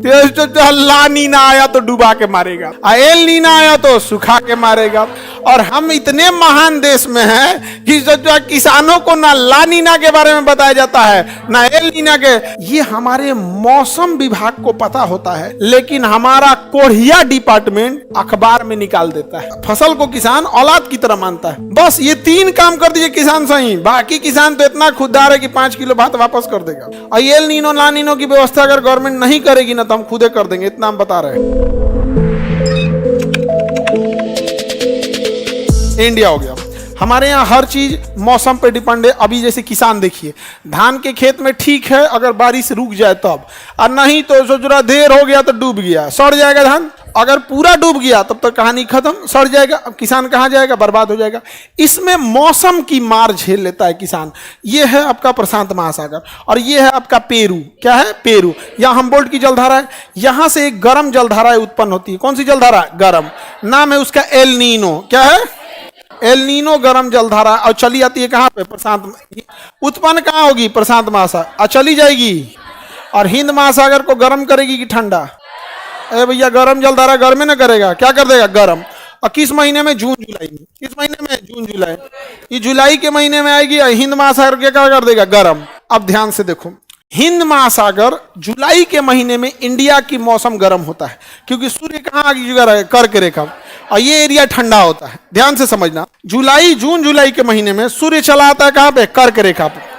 तो ला नीना आया तो डुबा के मारेगा, एल नीना आया तो सुखा के मारेगा। और हम इतने महान देश में हैं कि जो किसानों को ना ला नीना के बारे में बताया जाता है ना एल नीना के। ये हमारे मौसम विभाग को पता होता है, लेकिन हमारा कोढ़िया डिपार्टमेंट अखबार में निकाल देता है। फसल को किसान औलाद की तरह मानता है। बस ये 3 काम कर दीजिए किसान सही, बाकी किसान तो इतना खुददार है कि 5 किलो भात वापस कर देगा। और एल नीनो ला नीनो की व्यवस्था अगर गवर्नमेंट नहीं करेगी ना तो हम खुदे कर देंगे, इतना हम बता रहे हैं। इंडिया हो गया, हमारे यहाँ हर चीज मौसम पे डिपेंड है। अभी जैसे किसान देखिए, धान के खेत में ठीक है अगर बारिश रुक जाए तब, और नहीं तो सोच रहा देर हो गया तो डूब गया, सड़ जाएगा धान। अगर पूरा डूब गया तब तो कहानी खत्म, सड़ जाएगा। अब किसान कहाँ जाएगा, बर्बाद हो जाएगा। इसमें मौसम की मार झेल लेता है किसान। ये है आपका प्रशांत महासागर और ये है आपका पेरू। क्या है, पेरू। यहाँ हम्बोल्ट की जलधारा है, यहाँ से एक गर्म जलधारा उत्पन्न होती है। कौन सी जलधारा, गर्म, नाम है उसका एल नीनो। क्या है, एल नीनो गर्म जलधारा। और चली आती है कहाँ पे, प्रशांत, उत्पन्न कहाँ होगी, प्रशांत महासागर, और चली जाएगी और हिंद महासागर को गर्म करेगी कि ठंडा। अरे भैया गर्म जलधारा गर्म न करेगा, क्या कर देगा, गर्म। और किस महीने में, जून जुलाई में। किस महीने में, जून जुलाई। ये जुलाई के महीने में आएगी और हिंद महासागर के क्या कर देगा, गर्म। अब ध्यान से देखो, हिंद महासागर जुलाई के महीने में इंडिया की मौसम गर्म होता है, क्योंकि सूर्य कहाँ आगे जुड़ा है, कर्क रेखा, और ये एरिया ठंडा होता है। ध्यान से समझना, जुलाई, जून जुलाई के महीने में सूर्य चला आता है कहाँ पे, कर्क रेखा पे,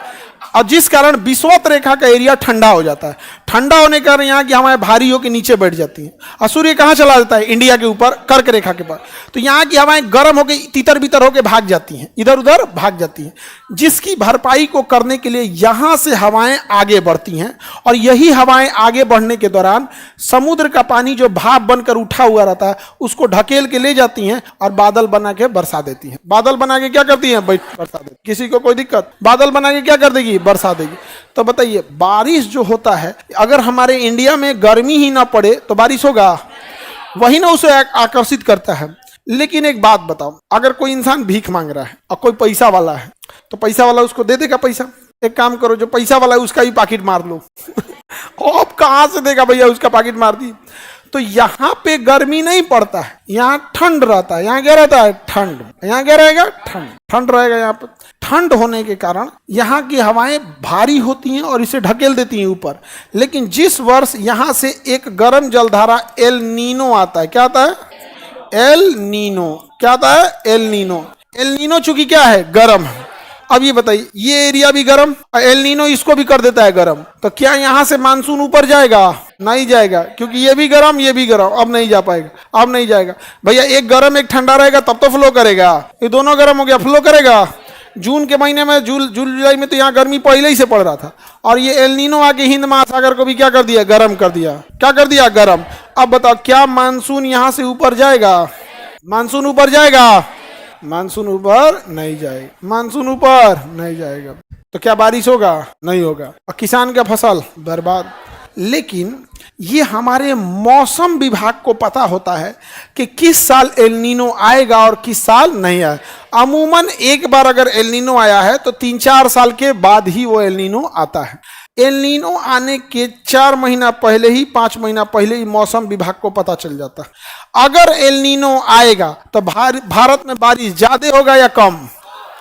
और जिस कारण विषुवत रेखा का एरिया ठंडा हो जाता है। ठंडा होने के कारण यहाँ की हवाएं भारी होकर नीचे बैठ जाती हैं और सूर्य कहाँ चला जाता है, इंडिया के ऊपर, कर्क रेखा के पास। तो यहाँ की हवाएं गर्म होकर तितर बितर होकर भाग जाती हैं, इधर उधर भाग जाती हैं, जिसकी भरपाई को करने के लिए यहाँ से हवाएं आगे बढ़ती हैं। और यही हवाएं आगे बढ़ने के दौरान समुद्र का पानी जो भाप बनकर उठा हुआ रहता है उसको ढकेल के ले जाती हैं और बादल बना के बरसा देती हैं। बादल बना के क्या करती हैं, बरसा देती। किसी को कोई दिक्कत, बादल बना के क्या कर देगी, बरसा देगी। तो बताइए, बारिश जो होता है, अगर हमारे इंडिया में गर्मी ही ना पड़े तो बारिश होगा, वही ना उसे आकर्षित करता है। लेकिन एक बात बताओ, अगर कोई इंसान भीख मांग रहा है और कोई पैसा वाला है तो पैसा वाला उसको दे देगा पैसा। एक काम करो, जो पैसा वाला है उसका ही पॉकेट मार लो। अब कहां से देगा भैया, उसका पॉकेट मार दी। तो यहाँ पे गर्मी नहीं पड़ता है, यहाँ ठंड रहता है। यहाँ क्या रहता है, ठंड। यहाँ क्या रहेगा, ठंड। ठंड रहेगा। यहाँ पे ठंड होने के कारण यहाँ की हवाएं भारी होती हैं और इसे ढकेल देती हैं ऊपर। लेकिन जिस वर्ष यहाँ से एक गर्म जलधारा एल नीनो आता है, क्या आता है, एल नीनो। क्या आता है, एल नीनो। एल नीनो चूंकि क्या है, गर्म है। अब ये बताइए, ये एरिया भी गर्म, एल नीनो इसको भी कर देता है गर्म, तो क्या यहाँ से मानसून ऊपर जाएगा, नहीं जाएगा, क्योंकि ये भी गर्म, ये भी गर्म। अब नहीं जा पाएगा, अब नहीं जाएगा भैया। एक गर्म एक ठंडा रहेगा तब तो फ्लो करेगा। ये दोनों गर्म हो गया, फ्लो करेगा। जून के महीने में, जून जुलाई में तो यहाँ गर्मी पहले ही से पड़ रहा था, और ये एल नीनो आके हिंद महासागर को भी क्या कर दिया, गर्म कर दिया। क्या कर दिया, गर्म। अब बताओ, क्या मानसून यहाँ से ऊपर जाएगा, मानसून ऊपर जाएगा, मानसून ऊपर नहीं जाएगा, मानसून ऊपर नहीं जाएगा। तो क्या बारिश होगा, नहीं होगा, और किसान का फसल बर्बाद। लेकिन ये हमारे मौसम विभाग को पता होता है कि किस साल एल नीनो आएगा और किस साल नहीं आए। अमूमन एक बार अगर एल नीनो आया है तो 3-4 साल के बाद ही वो एल नीनो आता है। एल नीनो आने के 4 महीना पहले ही, 5 महीना पहले ही मौसम विभाग को पता चल जाता है। अगर एल नीनो आएगा तो भारत में बारिश ज्यादा होगा या कम,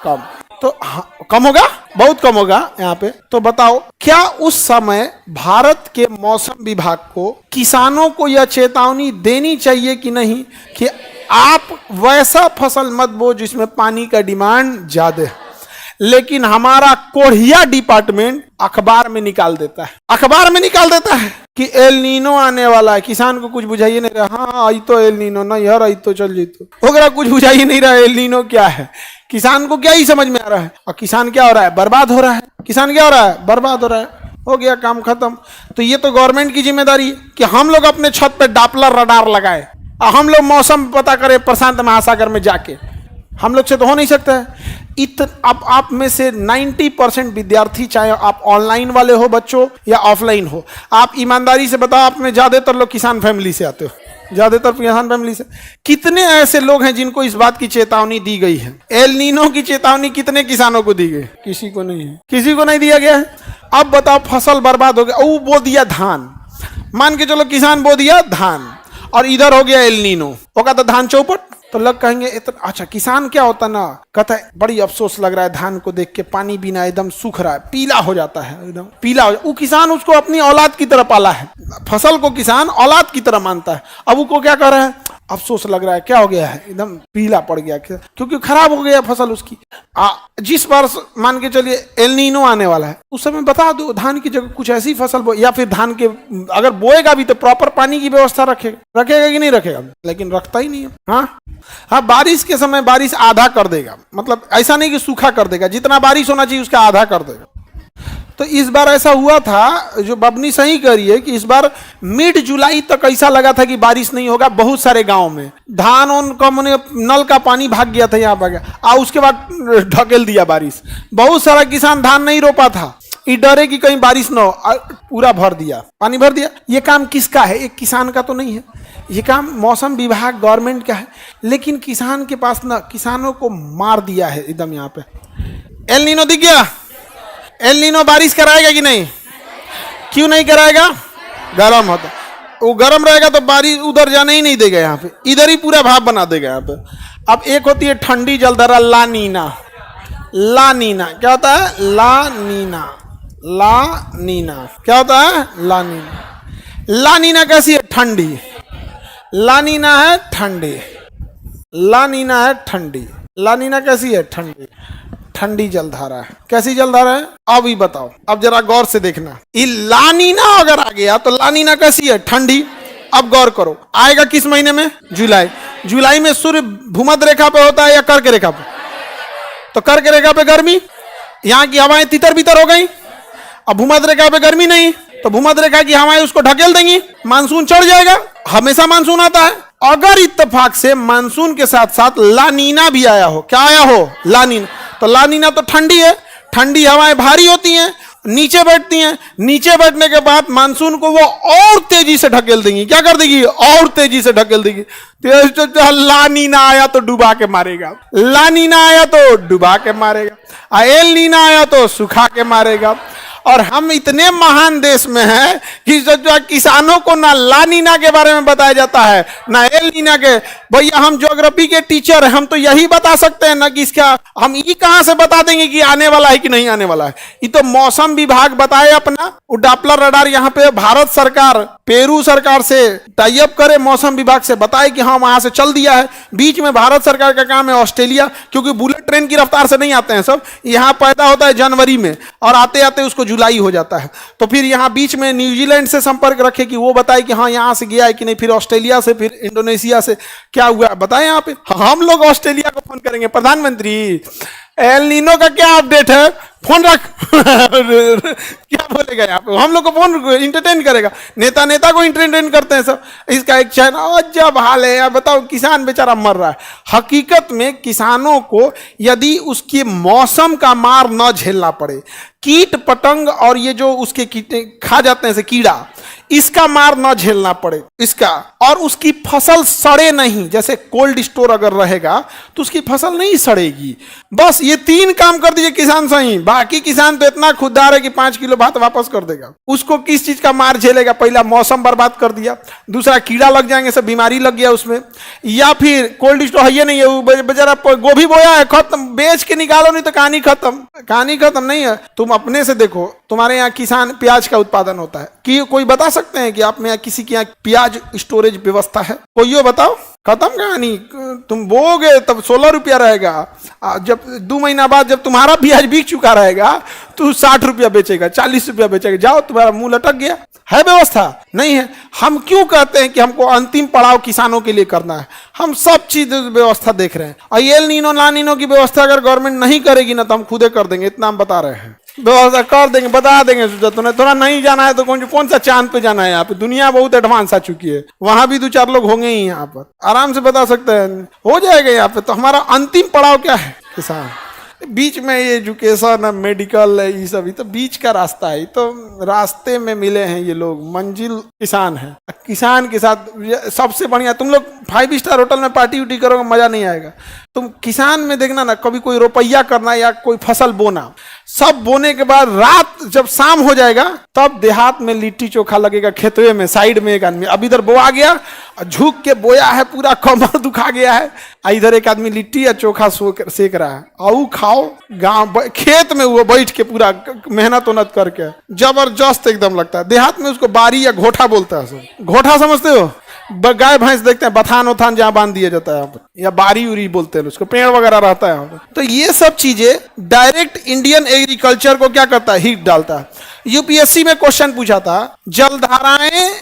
कम। तो कम होगा, बहुत कम होगा यहाँ पे। तो बताओ, क्या उस समय भारत के मौसम विभाग को किसानों को यह चेतावनी देनी चाहिए कि नहीं कि आप वैसा फसल मत बो जिसमें पानी का डिमांड ज्यादा है। लेकिन हमारा कोढ़िया डिपार्टमेंट अखबार में निकाल देता है, अखबार में निकाल देता है कि एल नीनो आने वाला है। किसान को कुछ बुझाइए नहीं रहा, हाँ आई तो एल नीनो, नहीं यार आई तो चल जीतो वगैरह, कुछ बुझाइए नहीं रहा एल नीनो क्या है। किसान को क्या ही समझ में आ रहा है, और किसान क्या हो रहा है, बर्बाद हो रहा है। किसान क्या हो रहा है, बर्बाद हो रहा है। हो गया काम खत्म। तो ये तो गवर्नमेंट की जिम्मेदारी है कि हम लोग अपने छत पे डॉपलर रडार लगाए और हम लोग मौसम पता करें प्रशांत महासागर में जाके। हम लोग से तो हो नहीं सकता है। अब आप में से 90% विद्यार्थी, चाहे आप ऑनलाइन वाले हो बच्चों या ऑफलाइन हो, आप ईमानदारी से बताओ, आप में ज्यादातर लोग किसान फैमिली से आते हो, ज्यादातर किसान फैमिली से। कितने ऐसे लोग हैं जिनको इस बात की चेतावनी दी गई है? एल नीनो की चेतावनी कितने किसानों को दी गई? किसी को नहीं है, किसी को नहीं दिया गया है। अब बताओ, फसल बर्बाद हो गया। वो बो दिया धान, मान के चलो किसान बो दिया धान और इधर हो गया एल नीनो, होगा तो धान चौपट। तो लोग कहेंगे इतना अच्छा किसान क्या होता ना, कहता है बड़ी अफसोस लग रहा है धान को देख के, पानी बिना एकदम सूख रहा है, पीला हो जाता है, एकदम पीला हो वो किसान उसको अपनी औलाद की तरह पाला है, फसल को किसान औलाद की तरह मानता है। अब उसको क्या कर रहा है, अफसोस लग रहा है, क्या हो गया है, एकदम पीला पड़ गया क्योंकि खराब हो गया फसल उसकी। जिस वर्ष मान के चलिए एल नीनो आने वाला है, उस समय बता दो धान की जगह कुछ ऐसी फसल बो, या फिर धान के अगर बोएगा भी तो प्रॉपर पानी की व्यवस्था रखेगा कि नहीं रखेगा, लेकिन रखता ही नहीं है। हाँ, बारिश के समय बारिश आधा कर देगा, मतलब ऐसा नहीं कि सूखा कर देगा, जितना बारिश होना चाहिए उसका आधा कर देगा। तो इस बार ऐसा हुआ था, जो बबनी सही करी है कि इस बार मिड जुलाई तक ऐसा लगा था कि बारिश नहीं होगा, बहुत सारे गांव में धान उनका मैंने नल का पानी भाग गया था, यहाँ भाग उसके बाद ढकेल दिया बारिश। बहुत सारा किसान धान नहीं रोपा था, ये डरे कि कहीं बारिश ना हो, पूरा भर दिया, पानी भर दिया। ये काम किसका है, एक किसान का तो नहीं है, ये काम मौसम विभाग गवर्नमेंट का है, लेकिन किसान के पास ना, किसानों को मार दिया है एकदम। यहाँ पे एल नीनो दिख गया, एल नीनो बारिश कराएगा कि नहीं, क्यों नहीं कराएगा, गर्म होता, वो गर्म रहेगा तो बारिश उधर जाने ही नहीं देगा, यहाँ पे इधर ही पूरा भाप बना देगा यहाँ पे। अब एक होती है ठंडी जलधारा ला नीना, ला नीना क्या होता है, ला नीना, ला नीना क्या होता है, ला नीना। ला नीना कैसी है, ठंडी, ला नीना है ठंडी, ला नीना है ठंडी, ला नीना कैसी है, ठंडी, ठंडी जलधारा है। कैसी जलधारा है, अब ही बताओ, अब जरा गौर से देखना, ये ला नीना अगर आ गया तो ला नीना कैसी है, ठंडी। अब गौर करो, आएगा किस महीने में, जुलाई। जुलाई में सूर्य भूमध्य रेखा पे होता है या कर्क रेखा पे, तो कर्क रेखा पे गर्मी, यहाँ की हवाएं तितर बितर हो गई। अब भूमध्य रेखा पे गर्मी नहीं, तो भूमध्य रेखा की हवाएं उसको ढकेल देंगी, मानसून चढ़ जाएगा। हमेशा मानसून आता है। अगर इत्तेफाक से मानसून के साथ साथ ला नीना भी आया हो, क्या आया हो, ला नीना, तो ला नीना तो ठंडी है, ठंडी हवाएं भारी होती हैं, नीचे बैठती हैं, नीचे बैठने के बाद मानसून को वो और तेजी से ढकेल देंगी, क्या कर देगी, और तेजी से ढकेल देगी। तो ला नीना आया तो डुबा के मारेगा, ला नीना आया तो डुबा के मारेगा, एल नीना आया तो सुखा के मारेगा। और हम इतने महान देश में हैं कि जो किसानों को ना ला नीना के बारे में बताया जाता है ना एल नीना के। भैया हम ज्योग्राफी के टीचर हैं, हम तो यही बता सकते हैं ना कि इसका, हम ये कहां से बता देंगे कि आने वाला है कि नहीं आने वाला है। ये तो मौसम विभाग बताए अपना, वो डॉपलर रडार यहाँ पे भारत सरकार पेरू सरकार से टाई अप करे, मौसम विभाग से बताए कि हाँ वहां से चल दिया है। बीच में भारत सरकार का काम है ऑस्ट्रेलिया, क्योंकि बुलेट ट्रेन की रफ्तार से नहीं आते हैं सब, यहाँ पैदा होता है जनवरी में और आते आते उसको जुलाई हो जाता है। तो फिर यहाँ बीच में न्यूजीलैंड से संपर्क रखे कि वो बताए कि हाँ यहाँ से गया है कि नहीं, फिर ऑस्ट्रेलिया से, फिर इंडोनेशिया से क्या हुआ बताएं। यहाँ पे हम लोग ऑस्ट्रेलिया को फोन करेंगे, प्रधानमंत्री एल नीनो का क्या अपडेट है, फोन रख क्या बोलेगा यहाँ पे, हम लोग को फोन इंटरटेन करेगा। नेता नेता को इंटरटेन करते हैं सब, इसका एक चैन जब हाल है। बताओ किसान बेचारा मर रहा है। हकीकत में किसानों को यदि उसके मौसम का मार न झेलना पड़े, कीट पतंग और ये जो उसके खा जाते हैं कीड़ा, इसका मार न झेलना पड़े इसका, और उसकी फसल सड़े नहीं, जैसे कोल्ड स्टोर अगर रहेगा तो उसकी फसल नहीं सड़ेगी। बस ये 3 काम कर दीजिए किसान सही। बाकी किसान तो इतना खुददार है कि 5 किलो भात वापस कर देगा। उसको किस चीज का मार झेलेगा, पहला मौसम बर्बाद कर दिया, दूसरा कीड़ा लग जाएंगे, सब बीमारी लग गया उसमें, या फिर कोल्ड स्टोर है नहीं है, बेचारा गोभी बोया है, खत्म, बेच के निकालो नहीं तो कहानी खत्म। कहानी खत्म नहीं है। तुम अपने से देखो, तुम्हारे यहाँ किसान प्याज का उत्पादन होता है कि कोई बता सकते हैं कि आप में यहाँ किसी के यहाँ प्याज स्टोरेज व्यवस्था है, कोई बताओ, खत्म कहानी। तुम बोगे तब 16 रुपया रहेगा, जब 2 महीना बाद जब तुम्हारा प्याज बिक चुका रहेगा तो 60 रुपया बेचेगा, 40 रुपया बेचेगा, जाओ तुम्हारा मुंह लटक गया। है व्यवस्था? नहीं है। हम क्यों कहते हैं कि हमको अंतिम पड़ाव किसानों के लिए करना है? हम सब चीज व्यवस्था देख रहे हैं। और एल नीनो ला नीनो की व्यवस्था अगर गवर्नमेंट नहीं करेगी ना तो हम खुदे कर देंगे, इतना हम बता रहे हैं। व्यवस्था कर देंगे, बता देंगे। तुम्हें थोड़ा नहीं जाना है तो कौन सा चांद पे जाना है? यहाँ पे दुनिया बहुत एडवांस आ चुकी है, वहां भी 2-4 लोग होंगे ही, यहाँ पर आराम से बता सकते हैं, हो जाएगा यहाँ पे। तो हमारा अंतिम पड़ाव क्या है? किसान। बीच में ये एजुकेशन, मेडिकल, ये सब, ये तो बीच का रास्ता है। तो रास्ते में मिले हैं ये लोग, मंजिल किसान है। किसान के साथ सबसे बढ़िया, तुम लोग 5 स्टार होटल में पार्टी उटी करोगे, मजा नहीं आएगा। तुम किसान में देखना ना, कभी कोई रुपया करना या कोई फसल बोना, सब बोने के बाद रात जब शाम हो जाएगा तब देहात में लिट्टी चोखा लगेगा खेतवे में, साइड में एक आदमी अब इधर बोआ गया, झुक के बोया है, पूरा कमर दुखा गया है, इधर एक आदमी लिट्टी या चोखा सेक रहा है, और खाओ गांव खेत में वो बैठ के पूरा मेहनत उन्नत करके, जबरदस्त एकदम लगता है। देहात में उसको बारी या घोटा बोलता है, सब घोटा समझते हो, गाय भैंस देखते हैं बथान उथान जहां बांध दिया जाता है, या बारी उरी बोलते हैं उसको, पेड़ वगैरह रहता है। तो ये सब चीजें डायरेक्ट इंडियन एग्रीकल्चर को क्या करता है, हीट डालता है। यूपीएससी में क्वेश्चन पूछा था, जलधाराएं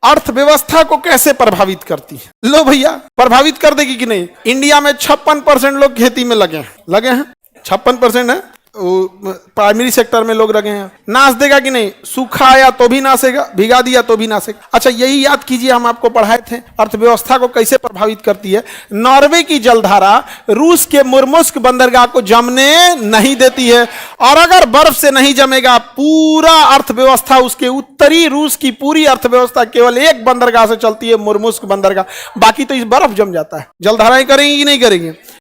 अर्थव्यवस्था को कैसे प्रभावित करती है? लो भैया, प्रभावित कर देगी कि नहीं? इंडिया में 56% लोग खेती में लगे हैं 56% है, प्राइमरी सेक्टर में लोग लगे हैं। नाश देगा कि नहीं? सूखा आया तो भी नाशेगा, भिगा दिया तो भी नाशेगा। अच्छा, यही याद कीजिए, हम आपको पढ़ाए थे अर्थव्यवस्था को कैसे प्रभावित करती है। नॉर्वे की जलधारा रूस के मुर्मुस्क बंदरगाह को जमने नहीं देती है, और अगर बर्फ से नहीं जमेगा पूरा अर्थव्यवस्था, उसके उत्तरी रूस की पूरी अर्थव्यवस्था केवल एक बंदरगाह से चलती है, मुर्मुस्क बंदरगाह, बाकी तो इस बर्फ जम जाता है। जलधाराएं करेंगी कि नहीं करेंगी?